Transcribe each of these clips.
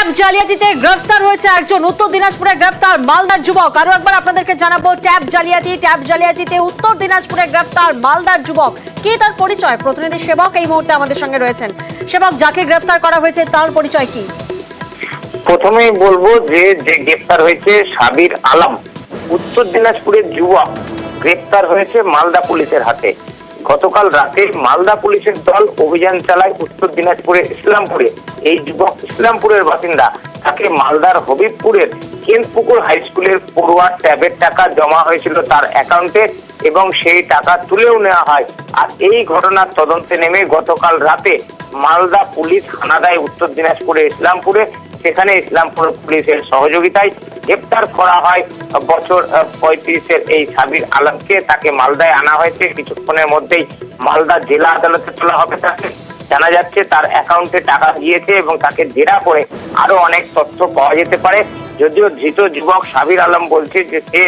Tab জালিয়াতিতে গ্রেফতার হয়েছে একজন। উত্তর দিনাজপুরে গ্রেফতার মালদার যুবক। আরো একবার আপনাদেরকে জানাবো, ট্যাব জালিয়াতিতে উত্তর দিনাজপুরে গ্রেফতার মালদার যুবক। কি তার পরিচয়? প্রতিনিধি সেবক এই মুহূর্তে আমাদের সঙ্গে রয়েছেন। সেবক, যাকে গ্রেফতার করা হয়েছে তার পরিচয় কি? প্রথমেই বলবো যে গ্রেফতার হয়েছে সাবির আলম, উত্তর দিনাজপুরের যুবক, গ্রেফতার হয়েছে মালদা পুলিশের হাতে। গতকাল রাতে মালদা পুলিশের দল অভিযান চালায় উত্তর দিনাজপুরের ইসলামপুরে। এই যুবক ইসলামপুরের বাসিন্দা। তাকে মালদার হবিবপুরের কেন্দ্রপুকুর হাই স্কুলের পড়ুয়ার ট্যাবের টাকা জমা হয়েছিল তার অ্যাকাউন্টে এবং সেই টাকা তুলেও নেওয়া হয়। আর এই ঘটনার তদন্তে নেমে গতকাল রাতে মালদা পুলিশ হানা দেয় উত্তর দিনাজপুরে ইসলামপুরে। সেখানে ইসলামপুর পুলিশের সহযোগিতায় গ্রেপ্তার করা হয় বছর 35-এর এই সাবির আলমকে। তাকে মালদায় আনা হয়েছে। কিছুক্ষণের মধ্যেই মালদা জেলা আদালতে তোলা হবে তাকে। জানা যাচ্ছে তার অ্যাকাউন্টে টাকা গিয়েছে এবং তাকে জেরা করে আরো অনেক তথ্য পাওয়া যেতে পারে। যদিও ধৃত যুবক সাবির আলম বলছে যে সে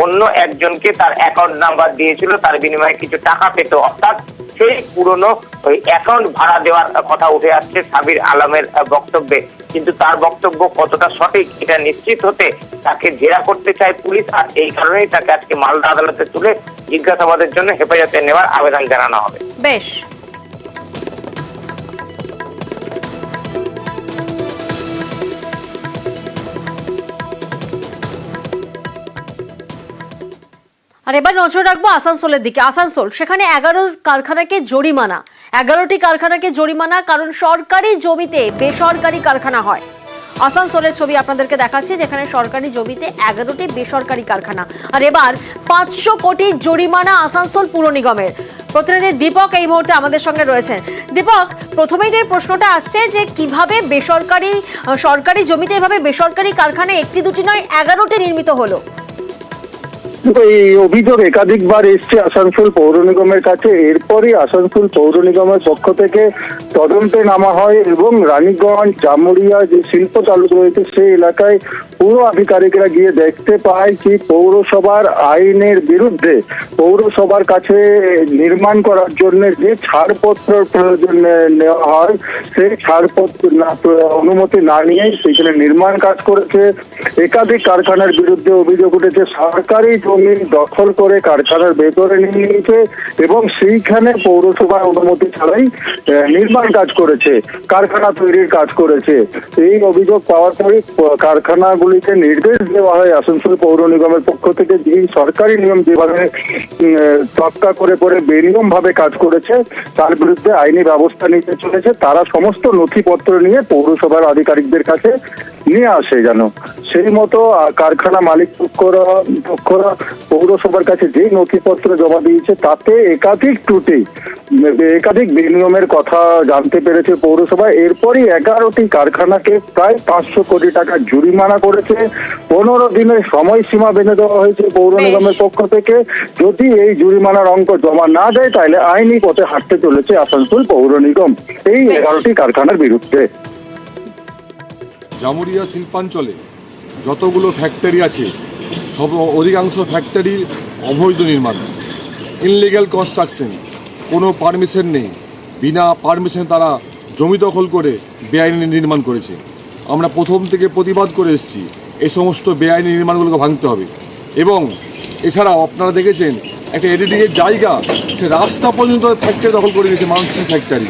অন্য একজনকে তার অ্যাকাউন্ট নাম্বার দিয়েছিল, তার বিনিময়ে কিছু টাকা পেত। অর্থাৎ সেই পুরনো ওই অ্যাকাউন্ট ভাড়া দেওয়ার কথা উঠে আসছে সাবির আলমের বক্তব্যে। কিন্তু তার বক্তব্য কতটা সঠিক এটা নিশ্চিত হতে তাকে জেরা করতে চায় পুলিশ। আর এই কারণেই তাকে আজকে মালদা আদালতে তুলে জিজ্ঞাসাবাদের জন্য হেফাজতে নেওয়ার আবেদন জানানো হবে। বেশ। আর এবার নজর রাখবো আসানসোলের দিকে। আসানসোল, সেখানে 11টি কারখানাকে জরিমানা, কারণ সরকারি জমিতে বেসরকারি কারখানা হয়। আসানসোলের ছবি আপনাদেরকে দেখাচ্ছি, যেখানে সরকারি জমিতে 11টি বেসরকারি কারখানা। আর এবার 500 কোটি জরিমানা আসানসোল পুর নিগমের। প্রতিনিধি দীপক এই মুহূর্তে আমাদের সঙ্গে রয়েছেন। দীপক, প্রথমেই যে প্রশ্নটা আসছে যে কিভাবে সরকারি জমিতে এভাবে বেসরকারি কারখানা একটি দুটি নয় 11টি নির্মিত হলো? এই অভিযোগ একাধিকবার এসছে আসানসোল পৌর নিগমের কাছে। এরপরই আসানসোল পৌর নিগমের পক্ষ থেকে তদন্তে নামা হয় এবং রানীগঞ্জ, জামুরিয়া যে শিল্প চালু রয়েছে সেই এলাকায় পুর আধিকারিকরা গিয়ে দেখতে পায় কি পৌরসভার আইনের বিরুদ্ধে পৌরসভার কাছে নির্মাণ করার জন্য যে ছাড়পত্র প্রয়োজন নেওয়া হয় সেই ছাড়পত্র অনুমতি না নিয়েই সেখানে নির্মাণ কাজ করেছে। একাধিক কারখানার বিরুদ্ধে অভিযোগ উঠেছে সরকারি জমি দখল করে কারখানার ভেতরে নিয়ে নিয়েছে এবং সেইখানে পৌরসভার অনুমতি ছাড়াই নির্মাণ কাজ করেছে, কারখানা তৈরির কাজ করেছে। এই অভিযোগ পাওয়ার পরে কারখানাগুলিকে নির্দেশ দেওয়া হয় আসানসোল পৌর নিগমের পক্ষ থেকে যে সরকারি নিয়ম যেভাবে তক্তা করে করে বেনিয়ম ভাবে কাজ করেছে তার বিরুদ্ধে আইনি ব্যবস্থা নিতে চলেছে। তারা সমস্ত নথিপত্র নিয়ে পৌরসভার আধিকারিকদের কাছে নিয়ে আসে যেন সেই মতো কারখানা মালিক পক্ষরা পৌরসভার কাছে যে নথিপত্র জমা দিয়েছে তাতে একাধিক ত্রুটি, একাধিক বেনিয়মের কথা জানতে পেরেছে পৌরসভা। এরপরই 11টি কারখানাকে প্রায় 500 কোটি টাকা জরিমানা করেছে। 15 দিনের সময়সীমা বেঁধে দেওয়া হয়েছে পৌর নিগমের পক্ষ থেকে। যদি এই জরিমানার অঙ্ক জমা না দেয় তাহলে আইনি পথে হাঁটতে চলেছে আসানসোল পৌর নিগম এই 11টি কারখানার বিরুদ্ধে। জামুরিয়া শিল্পাঞ্চলে যতগুলো ফ্যাক্টরি আছে সব অধিকাংশ ফ্যাক্টরির অবৈধ নির্মাণ, ইনলিগ্যাল কনস্ট্রাকশন, কোনো পারমিশন নেই। বিনা পারমিশন তারা জমি দখল করে বেআইনি নির্মাণ করেছে। আমরা প্রথম থেকে প্রতিবাদ করে এসেছি এই সমস্ত বেআইনি নির্মাণগুলোকে ভাঙতে হবে। এবং এছাড়াও আপনারা দেখেছেন একটা এডিটিংয়ের জায়গা, সে রাস্তা পর্যন্ত ফ্যাক্টরি দখল করে দিয়েছে। মানুষের ফ্যাক্টরি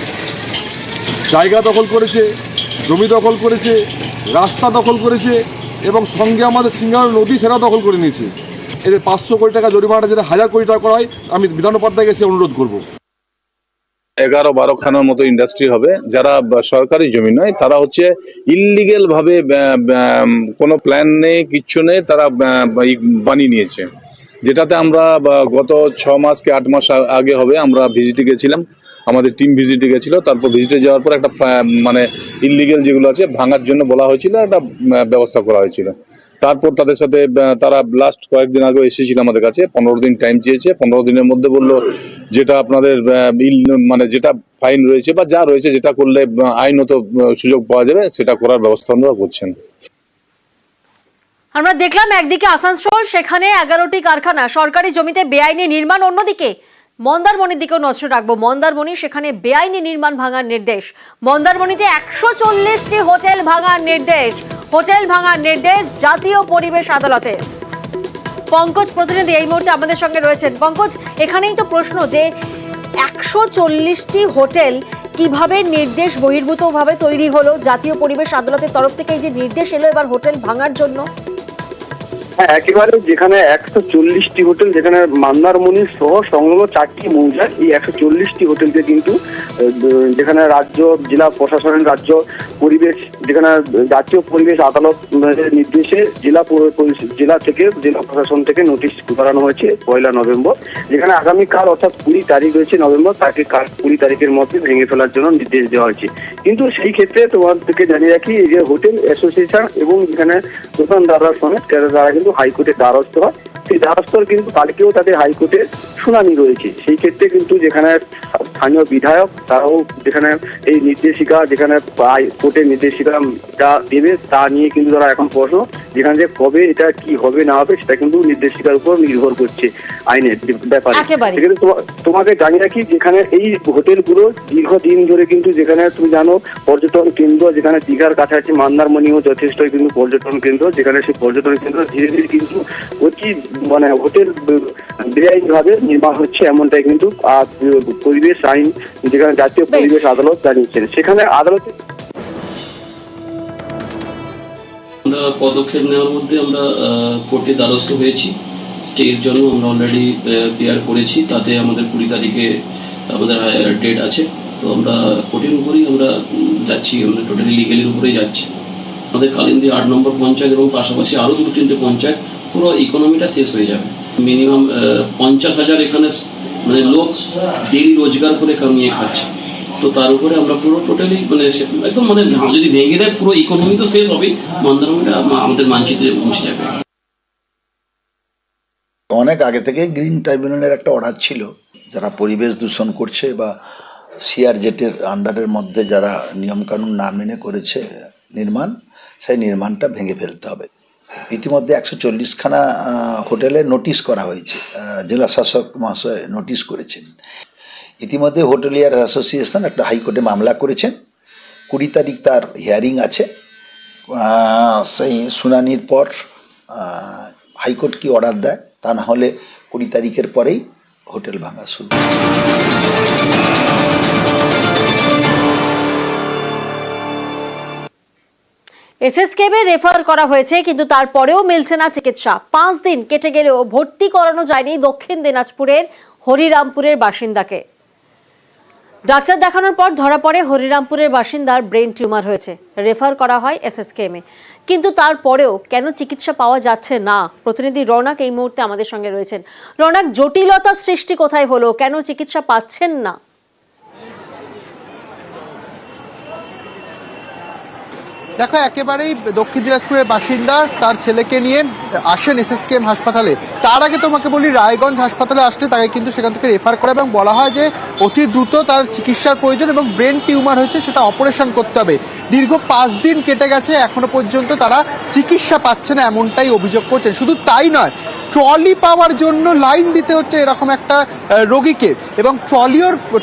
জায়গা দখল করেছে, জমি দখল করেছে, রাস্তা দখল করেছে এবং সঙ্গে আমাদের সিঙ্গার নদী সেটা দখল করে নিয়েছে। এদের 500 কোটি টাকা জরিমানাটা যেটা 1000 কোটি টাকা করা হয়, আমি বিধান উপাধ্যায়কে সে অনুরোধ করব। 11-12 খানার মতো ইন্ডাস্ট্রি হবে যারা সরকারি জমি নয়, তারা হচ্ছে ইললিগেল ভাবে কোনো প্ল্যান নেই, কিচ্ছু নেই, তারা বানিয়ে নিয়েছে। যেটাতে আমরা গত 6 মাস কি 8 মাস আগে হবে আমরা ভিজিটে গেছিলাম, আমাদের টিম ভিজিটে গেছিল। তারপর ভিজিটে যাওয়ার পর একটা মানে ইললিগেল যেগুলো আছে ভাঙার জন্য বলা হয়েছিল, একটা ব্যবস্থা করা হয়েছিল। তারপর তাদের সাথে তারা লাস্ট কয়েকদিন আগে এসেছিল আমাদের কাছে, 15 দিন টাইম চেয়েছে। 15 দিনের মধ্যে বললো যেটা আপনাদের মানে যেটা ফাইন রয়েছে বা যা রয়েছে যেটা করলে আইনত সুযোগ পাওয়া যাবে সেটা করার ব্যবস্থা আমরা করছেন। আমরা দেখলাম একদিকে আসানসোল, সেখানে 11টি কারখানা সরকারি জমিতে বেআইনি নির্মাণ, অন্যদিকে মন্দারমণির দিকেও নজর রাখবো। মন্দারমণি, সেখানে বেআইনি নির্মাণ ভাঙার নির্দেশ। মন্দারমণিতে 140টি হোটেল ভাঙার নির্দেশ। হোটেল ভাঙার নির্দেশ জাতীয় পরিবেশ আদালতে। পঙ্কজ প্রতিনিধি এই মুহূর্তে আমাদের সঙ্গে রয়েছেন। পঙ্কজ, এখানেই তো প্রশ্ন যে 140টি হোটেল কিভাবে নির্দেশ বহির্ভূতভাবে তৈরি হলো? জাতীয় পরিবেশ আদালতের তরফ থেকে এই যে নির্দেশ এলো এবার হোটেল ভাঙার জন্য। হ্যাঁ, একেবারে যেখানে 140টি হোটেল, যেখানে মন্দারমণি সহ সংলগ্ন 4টি মৌজার এই 140টি হোটেলকে কিন্তু যেখানে রাজ্য জেলা প্রশাসনের রাজ্য পরিবেশ, যেখানে জাতীয় পরিবেশ আদালত নির্দেশে জেলা থেকে জেলা প্রশাসন থেকে নোটিশ করানো হয়েছে 1 নভেম্বর, যেখানে আগামীকাল অর্থাৎ 20 তারিখ রয়েছে নভেম্বর, তাকে কাল 20 তারিখের মধ্যে ভেঙে ফেলার জন্য নির্দেশ দেওয়া হয়েছে। কিন্তু সেই ক্ষেত্রে তোমাদেরকে জানিয়ে রাখি, এই যে হোটেল অ্যাসোসিয়েশন এবং যেখানে দোকানদাররা সমেত তারা কিন্তু হাইকোর্টের দ্বারস্থ হয়। সেই দ্বারস্থর কিন্তু কালকেও তাদের হাইকোর্টে শুনানি রয়েছে। সেই ক্ষেত্রে কিন্তু যেখানে স্থানীয় বিধায়ক তারাও যেখানে এই নির্দেশিকা, যেখানে কোর্টের নির্দেশিকা যা দেবে তা নিয়ে কিন্তু তারা এখন প্রশ্ন, যেখানে যে কবে এটা কি হবে না হবে সেটা কিন্তু নির্দেশিকার উপর নির্ভর করছে আইনের ব্যাপারে। সেক্ষেত্রে তোমাকে জানিয়ে রাখি, যেখানে এই হোটেলগুলো দীর্ঘদিন ধরে কিন্তু, যেখানে তুমি জানো পর্যটন কেন্দ্র, যেখানে দীঘার কাছাকাছি মন্দারমণিও যথেষ্ট কিন্তু পর্যটন কেন্দ্র, যেখানে সেই পর্যটন কেন্দ্র ধীরে ধীরে কিন্তু অতি হোটেল বেআইনি ভাবে নির্মাণ হচ্ছে, এমনটাই কিন্তু পরিবেশ আইন, যেখানে জাতীয় পরিবেশ আদালত জানিয়েছেন। সেখানে আদালতে আমরা পদক্ষেপ নেওয়ার মধ্যে আমরা কোর্টে দ্বারস্থ হয়েছি। স্টের জন্য আমরা অলরেডি পেয়ার করেছি, তাতে আমাদের 20 তারিখে আমাদের ডেট আছে। তো আমরা কোর্টের উপরেই আমরা যাচ্ছি, আমরা টোটালি লিগেলের উপরেই যাচ্ছি। আমাদের কালিন্দী 8 নম্বর পঞ্চায়েত এবং পাশাপাশি আরও 2-3টে পঞ্চায়েত পুরো ইকোনমিটা শেষ হয়ে যাবে। মিনিমাম 50,000 এখানে মানে লোক ডেলি রোজগার করে কামিয়ে খাচ্ছে। তো তার উপরে আমরা পুরো টোটালি একদম যদি ভেঙে দেয় পুরো ইকোনমি তো শেষ হবে, মন্দারমণিটা আমাদের মানচিত্রে মুছে যাবে। অনেক আগে থেকে গ্রিন ট্রাইব্যুনালের একটা অর্ডার ছিল, যারা পরিবেশ দূষণ করছে বা সিআরজেটের আন্ডারের মধ্যে যারা নিয়মকানুন না মেনে করেছে নির্মাণ, সেই নির্মাণটা ভেঙে ফেলতে হবে। ইতিমধ্যে 140খানা হোটেলে নোটিশ করা হয়েছে, জেলা শাসক মহাশয় নোটিশ করেছেন। ইতিমধ্যে হোটেলিয়ার অ্যাসোসিয়েশন একটা হাইকোর্টে মামলা করেছেন। 20 তারিখ তার হিয়ারিং আছে। সেই শুনানির পর হাইকোর্ট কি অর্ডার দেয়, তা না হলে 20 তারিখের পরেই হোটেল ভাঙা শুরু। এসএসকেএমে রেফার করা হয়েছে, কিন্তু তারপরেও মিলছে না চিকিৎসা। 5 দিন কেটে গেলেও ভর্তি করানো যায়নি দক্ষিণ দিনাজপুরের হরিরামপুরের বাসিন্দাকে। ডাক্তার দেখানোর পর ধরা পড়ে হরিরামপুরের বাসিন্দার ব্রেন টিউমার হয়েছে। রেফার করা হয় এসএসকেএমে, কিন্তু তারপরেও কেন চিকিৎসা পাওয়া যাচ্ছে না? প্রতিনিধি রৌনক এই মুহূর্তে আমাদের সঙ্গে রয়েছেন। রৌনক, জটিলতা সৃষ্টি কোথায় হলো, কেন চিকিৎসা পাচ্ছেন না? দেখো, একেবারেই দক্ষিণ দিনাজপুরের বাসিন্দা তার ছেলেকে নিয়ে আসেন এসএসকেএম হাসপাতালে। তার আগে তোমাকে বলি, রায়গঞ্জ হাসপাতালে আসলে তাকে কিন্তু সেখান থেকে রেফার করে এবং বলা হয় যে অতি দ্রুত তার চিকিৎসার প্রয়োজন এবং ব্রেন টিউমার হয়েছে, সেটা অপারেশন করতে হবে। দীর্ঘ 5 দিন কেটে গেছে, এখনো পর্যন্ত তারা চিকিৎসা পাচ্ছে না, এমনটাই অভিযোগ করছেন। শুধু তাই নয়, ট্রলি পাওয়ার জন্য লাইন দিতে হচ্ছে এরকম একটা রোগীকে, এবং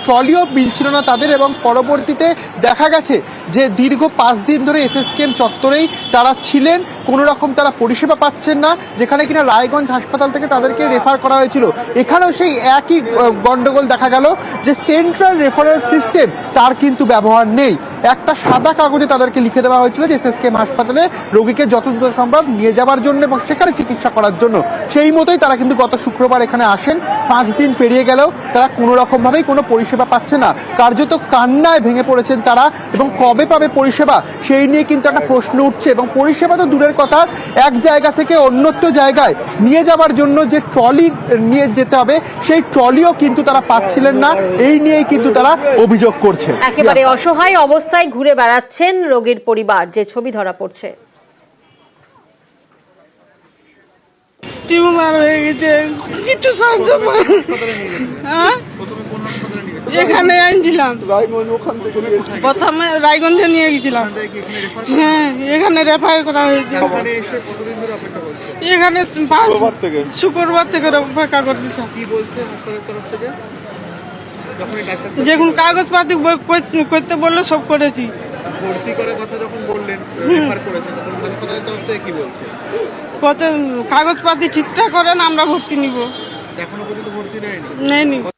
ট্রলিও মিলছিল না তাদের। এবং পরবর্তীতে দেখা গেছে যে দীর্ঘ 5 দিন ধরে এসএসকেএম চত্বরেই তারা ছিলেন, কোনো রকম তারা পরিষেবা পাচ্ছেন না, যেখানে কিনা রায়গঞ্জ হাসপাতাল থেকে তাদেরকে রেফার করা হয়েছিল। এখানেও সেই একই গন্ডগোল দেখা গেল যে সেন্ট্রাল রেফারেল সিস্টেম তার কিন্তু ব্যবহার নেই। একটা সাদা কাগজে তাদেরকে লিখে দেওয়া হয়েছিল যে এসএসকেএম হাসপাতালে রোগীকে যত দ্রুত সম্ভব নিয়ে যাওয়ার জন্য এবং সেখানে চিকিৎসা করার জন্য। সেই মতোই তারা কিন্তু গত শুক্রবার এখানে আসেন। 5 দিন পেরিয়ে গেলেও তারা কোনো রকমভাবেই কোনো পরিষেবা পাচ্ছে না। কার্যত কান্নায় ভেঙে পড়েছেন তারা, এবং কবে পাবে পরিষেবা সেই নিয়ে কিন্তু একটা প্রশ্ন উঠছে। এবং পরিষেবা তো দূরের কথা, এক জায়গা থেকে অন্যত্র জায়গায় নিয়ে যাওয়ার জন্য যে ট্রলি নিয়ে যেতে হবে সেই ট্রলিও কিন্তু তারা পাচ্ছিলেন না। এই নিয়েই কিন্তু তারা অভিযোগ করছে। একেবারে অসহায় অবস্থায় ঘুরে বেড়াচ্ছেন রোগীর পরিবার, যে ছবি ধরা পড়ছে। টিউমার হয়ে গেছে, কিছু সাহায্য এখানে আনছিলাম, প্রথমে রায়গঞ্জে নিয়ে গেছিলাম। হ্যাঁ, এখানে রেফার করা হয়েছে। এখানে শুক্রবার থেকে অপেক্ষা করছি। যখন এই ডাক্তার যখন কাগজপাতি করতে বললো সব করেছি। ভর্তি করার কথা যখন বললেন, রেফার করেছেন, তখন হাসপাতালের তরফ থেকে কি বলছে? কাগজপাতি ঠিকঠাক করেন, আমরা ভর্তি নিব। এখনো পর্যন্ত ভর্তি নেয়নি। নেয়নি।